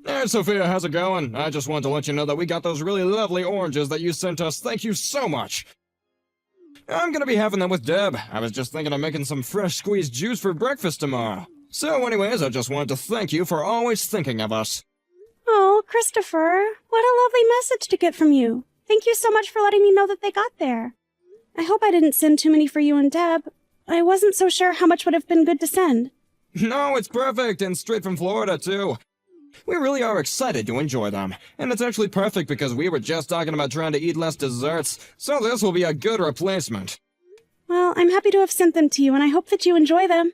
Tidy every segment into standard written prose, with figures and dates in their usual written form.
Hey, Sophia, how's it going? I just wanted to let you know that we got those really lovely oranges that you sent us. Thank you so much. I'm gonna be having them with Deb. I was just thinking of making some fresh squeezed juice for breakfast tomorrow. So anyways, I just wanted to thank you for always thinking of us. Oh, Christopher, what a lovely message to get from you. Thank you so much for letting me know that they got there. I hope I didn't send too many for you and Deb. I wasn't so sure how much would have been good to send. No, it's perfect, and straight from Florida, too. We really are excited to enjoy them, and it's actually perfect because we were just talking about trying to eat less desserts, so this will be a good replacement. Well, I'm happy to have sent them to you, and I hope that you enjoy them.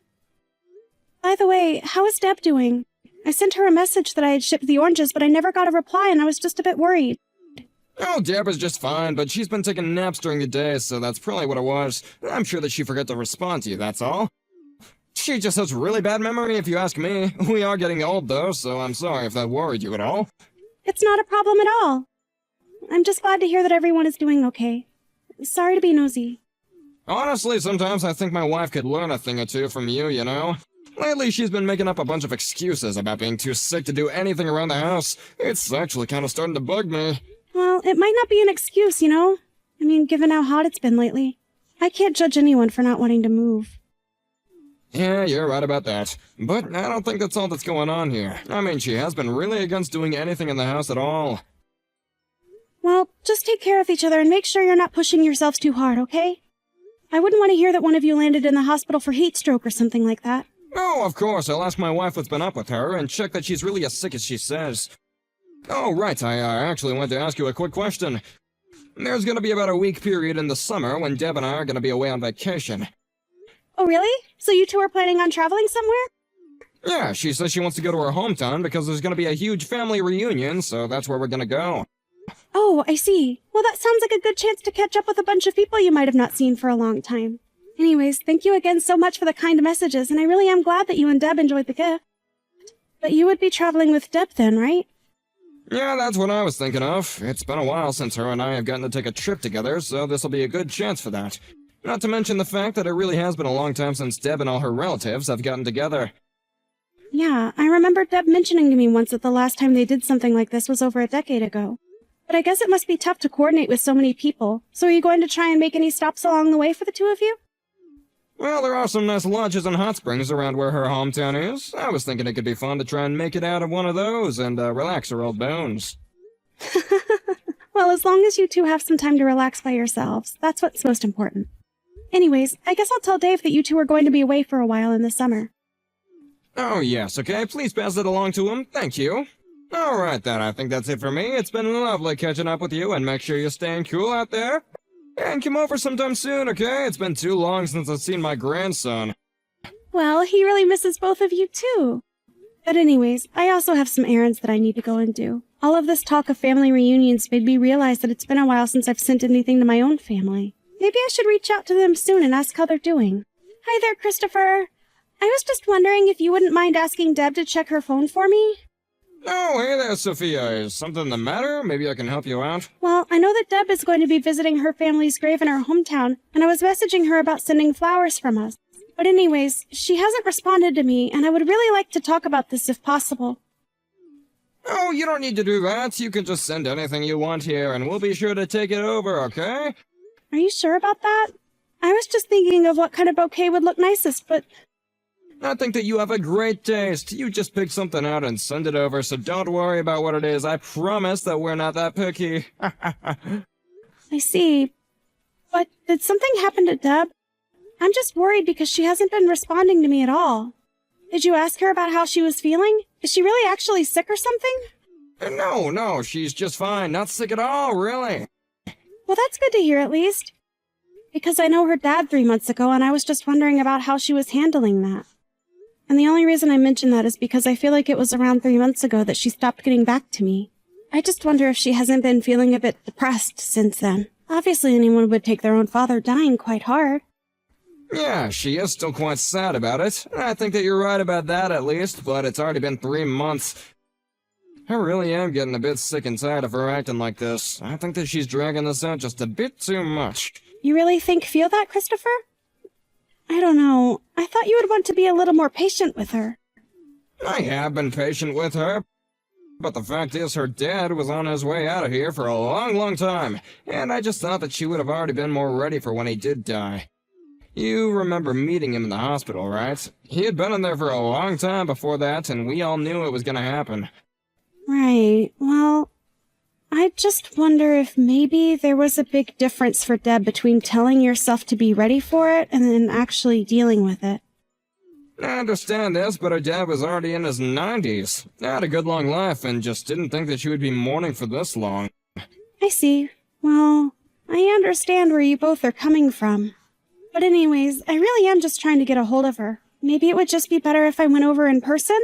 By the way, how is Deb doing? I sent her a message that I had shipped the oranges, but I never got a reply, and I was just a bit worried. Oh, Deb is just fine, but she's been taking naps during the day, so that's probably what it was. I'm sure that she forgot to respond to you, that's all. She just has really bad memory, if you ask me. We are getting old, though, so I'm sorry if that worried you at all. It's not a problem at all. I'm just glad to hear that everyone is doing okay. Sorry to be nosy. Honestly, sometimes I think my wife could learn a thing or two from you, you know? Lately, she's been making up a bunch of excuses about being too sick to do anything around the house. It's actually kind of starting to bug me. Well, it might not be an excuse, you know? I mean, given how hot it's been lately. I can't judge anyone for not wanting to move. Yeah, you're right about that. But I don't think that's all that's going on here. I mean, she has been really against doing anything in the house at all. Well, just take care of each other and make sure you're not pushing yourselves too hard, okay? I wouldn't want to hear that one of you landed in the hospital for heat stroke or something like that. Oh, of course, I'll ask my wife what's been up with her and check that she's really as sick as she says. Oh, right, I actually wanted to ask you a quick question. There's gonna be about a week period in the summer when Deb and I are gonna be away on vacation. Oh, really? So you two are planning on traveling somewhere? Yeah, she says she wants to go to her hometown because there's gonna be a huge family reunion, so that's where we're gonna go. Oh, I see. Well, that sounds like a good chance to catch up with a bunch of people you might have not seen for a long time. Anyways, thank you again so much for the kind messages, and I really am glad that you and Deb enjoyed the gift. But you would be traveling with Deb then, right? Yeah, that's what I was thinking of. It's been a while since her and I have gotten to take a trip together, so this'll be a good chance for that. Not to mention the fact that it really has been a long time since Deb and all her relatives have gotten together. Yeah, I remember Deb mentioning to me once that the last time they did something like this was over a decade ago. But I guess it must be tough to coordinate with so many people. So are you going to try and make any stops along the way for the two of you? Well, there are some nice lodges and hot springs around where her hometown is. I was thinking it could be fun to try and make it out of one of those and relax her old bones. Well, as long as you two have some time to relax by yourselves, that's what's most important. Anyways, I guess I'll tell Dave that you two are going to be away for a while in the summer. Oh yes, okay, please pass it along to him, thank you. Alright then, I think that's it for me. It's been lovely catching up with you, and make sure you're staying cool out there. And come over sometime soon, okay? It's been too long since I've seen my grandson. Well, he really misses both of you too. But anyways, I also have some errands that I need to go and do. All of this talk of family reunions made me realize that it's been a while since I've sent anything to my own family. Maybe I should reach out to them soon and ask how they're doing. Hi there, Christopher. I was just wondering if you wouldn't mind asking Deb to check her phone for me? Oh, hey there, Sophia. Is something the matter? Maybe I can help you out? Well, I know that Deb is going to be visiting her family's grave in her hometown, and I was messaging her about sending flowers from us. But anyways, she hasn't responded to me, and I would really like to talk about this if possible. Oh, you don't need to do that. You can just send anything you want here, and we'll be sure to take it over, okay? Are you sure about that? I was just thinking of what kind of bouquet would look nicest, but... I think that you have a great taste. You just pick something out and send it over, so don't worry about what it is. I promise that we're not that picky. I see. But did something happen to Deb? I'm just worried because she hasn't been responding to me at all. Did you ask her about how she was feeling? Is she really actually sick or something? No, she's just fine. Not sick at all, really. Well, that's good to hear at least. Because I know her dad 3 months ago, and I was just wondering about how she was handling that. And the only reason I mention that is because I feel like it was around 3 months ago that she stopped getting back to me. I just wonder if she hasn't been feeling a bit depressed since then. Obviously anyone would take their own father dying quite hard. Yeah, she is still quite sad about it. I think that you're right about that at least, but it's already been 3 months. I really am getting a bit sick and tired of her acting like this. I think that she's dragging this out just a bit too much. You really feel that, Christopher? I don't know. I thought you would want to be a little more patient with her. I have been patient with her, But the fact is, her dad was on his way out of here for a long, long time, and I just thought that she would have already been more ready for when he did die. You remember meeting him in the hospital, right? He had been in there for a long time before that, and we all knew it was gonna happen. Right. Well, I just wonder if maybe there was a big difference for Deb between telling yourself to be ready for it and then actually dealing with it. I understand this, but her dad was already in his 90s. Had a good long life, and just didn't think that she would be mourning for this long. I see. Well, I understand where you both are coming from. But anyways, I really am just trying to get a hold of her. Maybe it would just be better if I went over in person?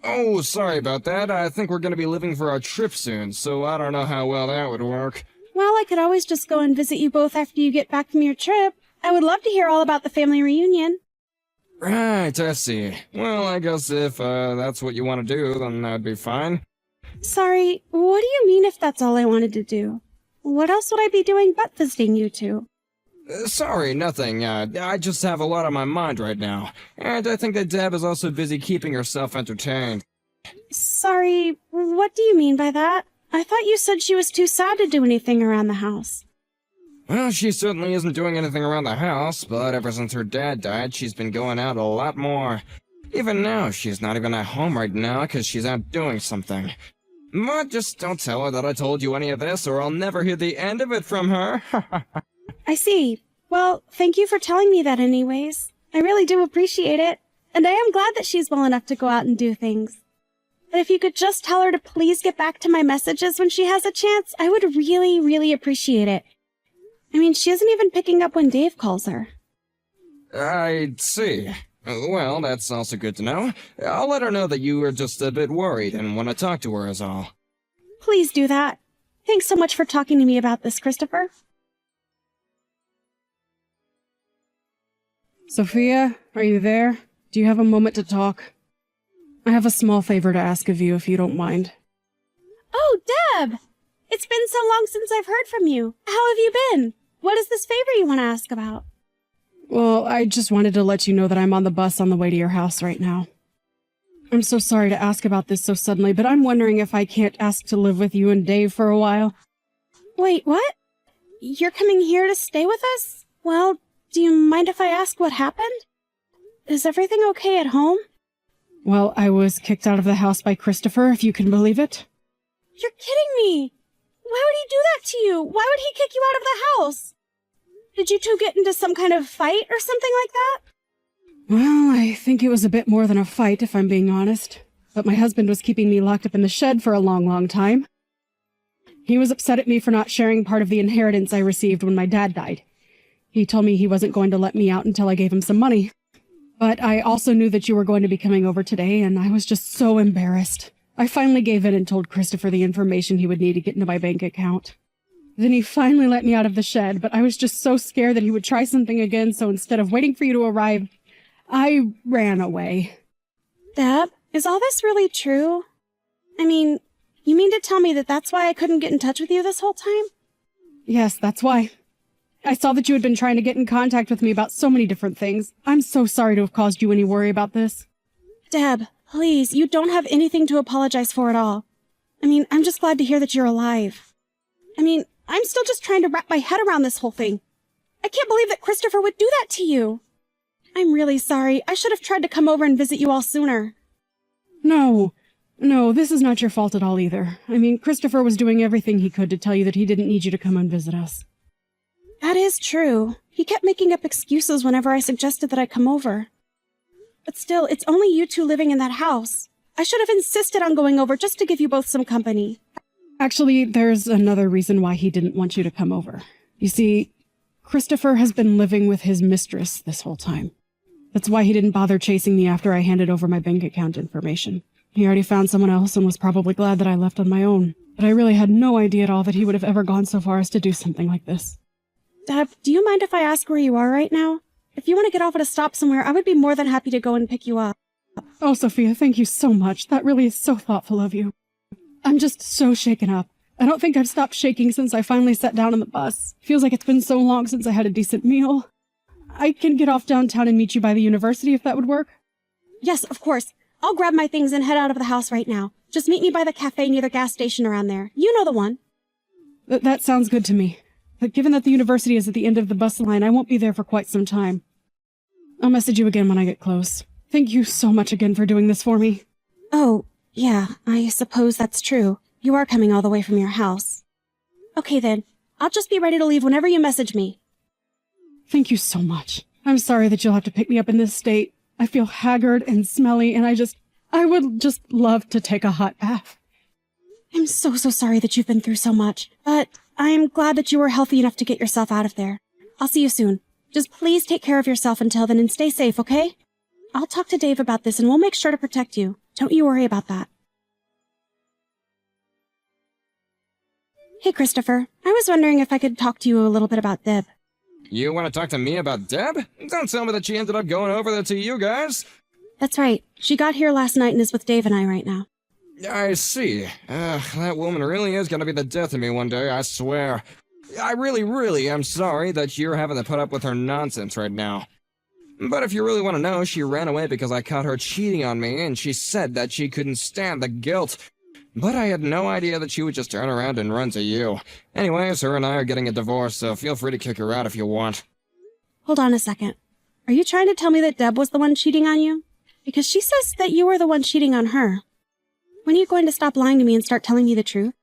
Oh, sorry about that. I think we're gonna be leaving for our trip soon, so I don't know how well that would work. Well, I could always just go and visit you both after you get back from your trip. I would love to hear all about the family reunion. Right, I see. Well, I guess if that's what you want to do, then that'd be fine. Sorry, what do you mean if that's all I wanted to do? What else would I be doing but visiting you two? Sorry, nothing. I just have a lot on my mind right now. And I think that Deb is also busy keeping herself entertained. Sorry, what do you mean by that? I thought you said she was too sad to do anything around the house. Well, she certainly isn't doing anything around the house, but ever since her dad died, she's been going out a lot more. Even now, she's not even at home right now because she's out doing something. But just don't tell her that I told you any of this, or I'll never hear the end of it from her. I see. Well, thank you for telling me that anyways. I really do appreciate it, and I am glad that she's well enough to go out and do things. But if you could just tell her to please get back to my messages when she has a chance, I would really, really appreciate it. I mean, she isn't even picking up when Dave calls her. I see. Well, that's also good to know. I'll let her know that you were just a bit worried and want to talk to her is all. Please do that. Thanks so much for talking to me about this, Christopher. Sophia, are you there? Do you have a moment to talk? I have a small favor to ask of you, if you don't mind. Oh, Deb! It's been so long since I've heard from you. How have you been? What is this favor you want to ask about? Well, I just wanted to let you know that I'm on the bus on the way to your house right now. I'm so sorry to ask about this so suddenly, but I'm wondering if I can't ask to live with you and Dave for a while. Wait, what? You're coming here to stay with us? Well, do you mind if I ask what happened? Is everything okay at home? Well, I was kicked out of the house by Christopher, if you can believe it. You're kidding me! Why would he do that to you? Why would he kick you out of the house? Did you two get into some kind of fight or something like that? Well, I think it was a bit more than a fight, if I'm being honest. But my husband was keeping me locked up in the shed for a long, long time. He was upset at me for not sharing part of the inheritance I received when my dad died. He told me he wasn't going to let me out until I gave him some money. But I also knew that you were going to be coming over today, and I was just so embarrassed. I finally gave in and told Christopher the information he would need to get into my bank account. Then he finally let me out of the shed, but I was just so scared that he would try something again, so instead of waiting for you to arrive, I ran away. Deb, is all this really true? I mean, you mean to tell me that that's why I couldn't get in touch with you this whole time? Yes, that's why. I saw that you had been trying to get in contact with me about so many different things. I'm so sorry to have caused you any worry about this. Deb, please, you don't have anything to apologize for at all. I mean, I'm just glad to hear that you're alive. I mean, I'm still just trying to wrap my head around this whole thing. I can't believe that Christopher would do that to you. I'm really sorry. I should have tried to come over and visit you all sooner. No, this is not your fault at all either. I mean, Christopher was doing everything he could to tell you that he didn't need you to come and visit us. That is true. He kept making up excuses whenever I suggested that I come over. But still, it's only you two living in that house. I should have insisted on going over just to give you both some company. Actually, there's another reason why he didn't want you to come over. You see, Christopher has been living with his mistress this whole time. That's why he didn't bother chasing me after I handed over my bank account information. He already found someone else and was probably glad that I left on my own. But I really had no idea at all that he would have ever gone so far as to do something like this. Deb, do you mind if I ask where you are right now? If you want to get off at a stop somewhere, I would be more than happy to go and pick you up. Oh, Sophia, thank you so much. That really is so thoughtful of you. I'm just so shaken up. I don't think I've stopped shaking since I finally sat down on the bus. Feels like it's been so long since I had a decent meal. I can get off downtown and meet you by the university if that would work. Yes, of course. I'll grab my things and head out of the house right now. Just meet me by the cafe near the gas station around there. You know the one. That sounds good to me. But given that the university is at the end of the bus line, I won't be there for quite some time. I'll message you again when I get close. Thank you so much again for doing this for me. Oh, yeah, I suppose that's true. You are coming all the way from your house. Okay then, I'll just be ready to leave whenever you message me. Thank you so much. I'm sorry that you'll have to pick me up in this state. I feel haggard and smelly, and I would just love to take a hot bath. I'm so sorry that you've been through so much, but I'm glad that you were healthy enough to get yourself out of there. I'll see you soon. Just please take care of yourself until then and stay safe, okay? I'll talk to Dave about this and we'll make sure to protect you. Don't you worry about that. Hey, Christopher. I was wondering if I could talk to you a little bit about Deb. You want to talk to me about Deb? Don't tell me that she ended up going over there to you guys. That's right. She got here last night and is with Dave and I right now. I see. That woman really is gonna be the death of me one day, I swear. I really am sorry that you're having to put up with her nonsense right now. But if you really want to know, she ran away because I caught her cheating on me, and she said that she couldn't stand the guilt. But I had no idea that she would just turn around and run to you. Anyways, her and I are getting a divorce, so feel free to kick her out if you want. Hold on a second. Are you trying to tell me that Deb was the one cheating on you? Because she says that you were the one cheating on her. When are you going to stop lying to me and start telling me the truth?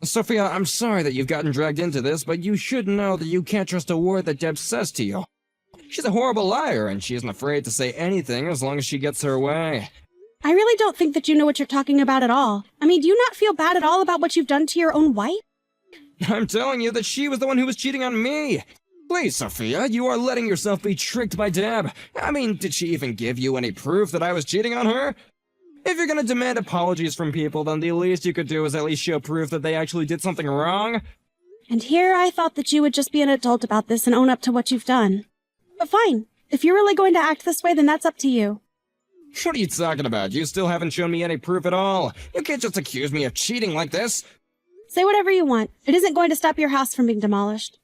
Sophia, I'm sorry that you've gotten dragged into this, but you should know that you can't trust a word that Deb says to you. She's a horrible liar, and she isn't afraid to say anything as long as she gets her way. I really don't think that you know what you're talking about at all. I mean, do you not feel bad at all about what you've done to your own wife? I'm telling you that she was the one who was cheating on me. Please, Sophia, you are letting yourself be tricked by Deb. I mean, did she even give you any proof that I was cheating on her? If you're gonna demand apologies from people, then the least you could do is at least show proof that they actually did something wrong. And here I thought that you would just be an adult about this and own up to what you've done. But fine. If you're really going to act this way, then that's up to you. What are you talking about? You still haven't shown me any proof at all. You can't just accuse me of cheating like this. Say whatever you want. It isn't going to stop your house from being demolished.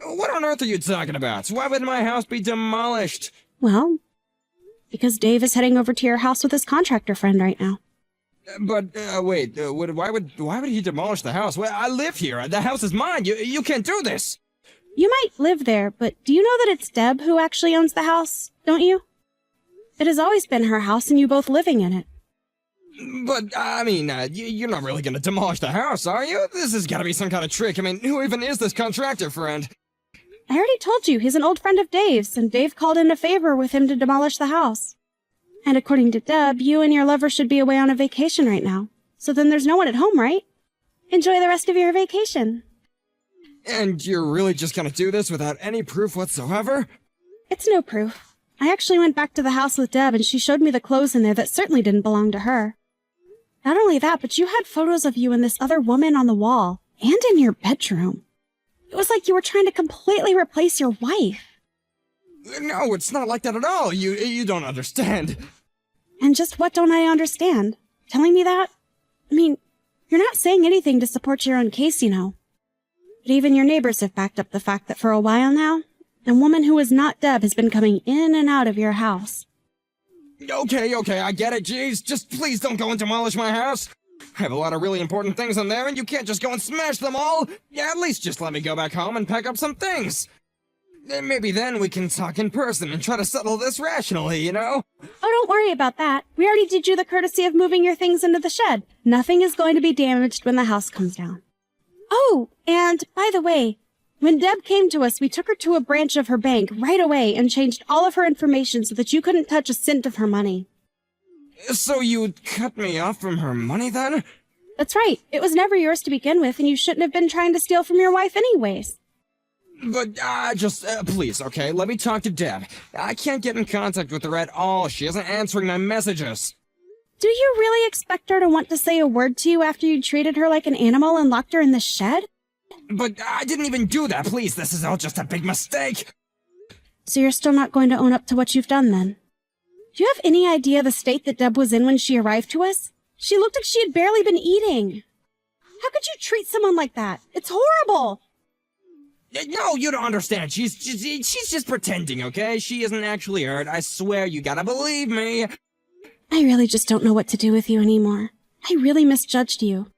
What on earth are you talking about? Why would my house be demolished? Well, because Dave is heading over to your house with his contractor friend right now. But, wait, why would he demolish the house? Well, I live here. The house is mine. You can't do this. You might live there, but do you know that it's Deb who actually owns the house, don't you? It has always been her house and you both living in it. But, I mean, you're not really gonna demolish the house, are you? This has gotta be some kind of trick. I mean, who even is this contractor friend? I already told you, he's an old friend of Dave's, and Dave called in a favor with him to demolish the house. And according to Deb, you and your lover should be away on a vacation right now. So then there's no one at home, right? Enjoy the rest of your vacation. And you're really just gonna do this without any proof whatsoever? It's no proof. I actually went back to the house with Deb and she showed me the clothes in there that certainly didn't belong to her. Not only that, but you had photos of you and this other woman on the wall, and in your bedroom. It was like you were trying to completely replace your wife. No, it's not like that at all. You don't understand. And just what don't I understand? Telling me that? I mean, you're not saying anything to support your own case, you know. But even your neighbors have backed up the fact that for a while now, a woman who is not Deb has been coming in and out of your house. Okay, I get it, jeez. Just please don't go and demolish my house. I have a lot of really important things in there, and you can't just go and smash them all. Yeah, at least just let me go back home and pack up some things. Maybe then we can talk in person and try to settle this rationally, you know? Oh, don't worry about that. We already did you the courtesy of moving your things into the shed. Nothing is going to be damaged when the house comes down. Oh, and by the way, when Deb came to us, we took her to a branch of her bank right away and changed all of her information so that you couldn't touch a cent of her money. So you'd cut me off from her money then? That's right. It was never yours to begin with, and you shouldn't have been trying to steal from your wife anyways. But, please, okay, let me talk to Deb. I can't get in contact with her at all. She isn't answering my messages. Do you really expect her to want to say a word to you after you treated her like an animal and locked her in the shed? But I didn't even do that, please. This is all just a big mistake. So you're still not going to own up to what you've done, then? Do you have any idea the state that Deb was in when she arrived to us? She looked like she had barely been eating. How could you treat someone like that? It's horrible! No, you don't understand. She's just pretending, okay? She isn't actually hurt. I swear, you gotta believe me. I really just don't know what to do with you anymore. I really misjudged you.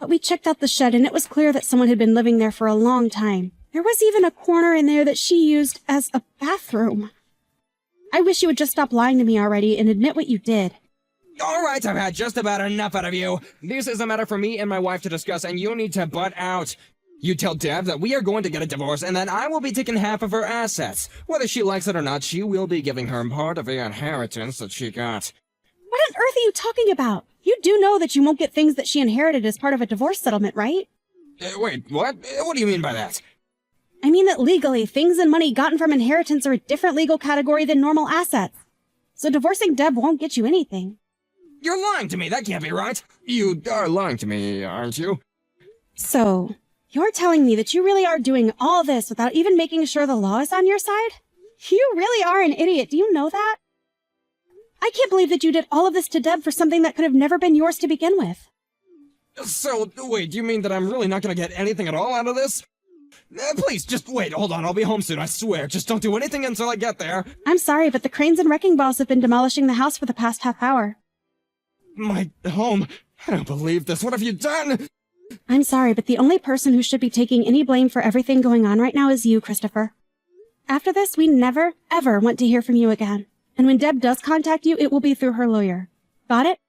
But we checked out the shed and it was clear that someone had been living there for a long time. There was even a corner in there that she used as a bathroom. I wish you would just stop lying to me already and admit what you did. Alright, I've had just about enough out of you. This is a matter for me and my wife to discuss, and you need to butt out. You tell Deb that we are going to get a divorce, and that I will be taking half of her assets. Whether she likes it or not, she will be giving her part of the inheritance that she got. What on earth are you talking about? You do know that you won't get things that she inherited as part of a divorce settlement, right? Wait, what? What do you mean by that? I mean that legally, things and money gotten from inheritance are a different legal category than normal assets. So divorcing Deb won't get you anything. You're lying to me, that can't be right. You are lying to me, aren't you? So, you're telling me that you really are doing all this without even making sure the law is on your side? You really are an idiot, do you know that? I can't believe that you did all of this to Deb for something that could have never been yours to begin with. So, wait, you mean that I'm really not gonna get anything at all out of this? Please, just wait, hold on, I'll be home soon, I swear. Just don't do anything until I get there. I'm sorry, but the cranes and wrecking balls have been demolishing the house for the past half hour. My home? I don't believe this, what have you done? I'm sorry, but the only person who should be taking any blame for everything going on right now is you, Christopher. After this, we never, ever want to hear from you again. And when Deb does contact you, it will be through her lawyer. Got it?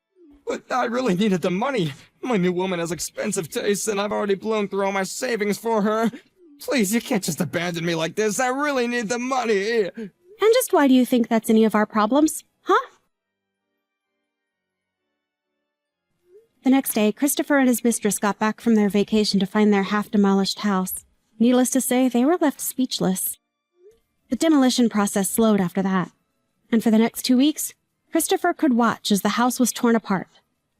But I really needed the money. My new woman has expensive tastes, and I've already blown through all my savings for her. Please, you can't just abandon me like this. I really need the money. And just why do you think that's any of our problems? Huh? The next day, Christopher and his mistress got back from their vacation to find their half-demolished house. Needless to say, they were left speechless. The demolition process slowed after that. And for the next 2 weeks, Christopher could watch as the house was torn apart,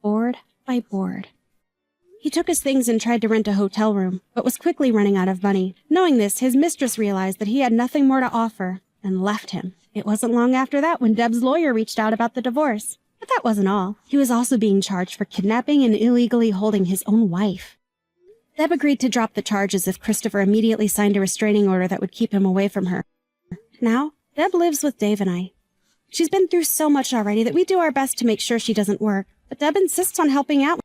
board by board. He took his things and tried to rent a hotel room, but was quickly running out of money. Knowing this, his mistress realized that he had nothing more to offer and left him. It wasn't long after that when Deb's lawyer reached out about the divorce. But that wasn't all. He was also being charged for kidnapping and illegally holding his own wife. Deb agreed to drop the charges if Christopher immediately signed a restraining order that would keep him away from her. Now, Deb lives with Dave and I. She's been through so much already that we do our best to make sure she doesn't work, but Deb insists on helping out